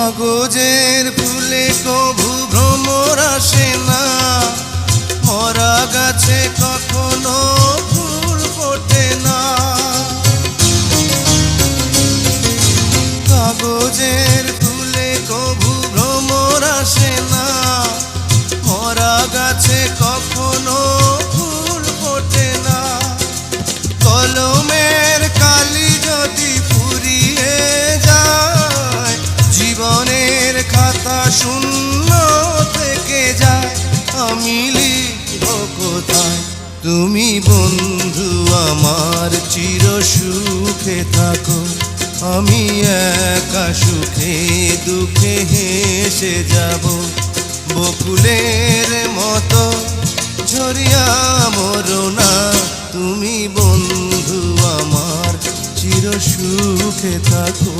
কাগজের ফুলে কভু ভ্রমর আসে না, মরা গাছে কখনো ফুল ফোটে না। কাগজের ফুলে কভু ভ্রমর আসে না, মরা গাছে কখনো ফুল ফোটে না। কলমের কালি যদি ফুরিয়ে যায়, জীবনের খাতা শূন্য থেকে যায়। আমি লিখব কোথায়, তুমি বন্ধু আমার চির সুখে থাকো। আমি একা সুখে দুঃখে হেসে যাব, বকুলের মতো ঝরিয়া মরো না। তুমি বন্ধু আমার চির সুখে থাকো।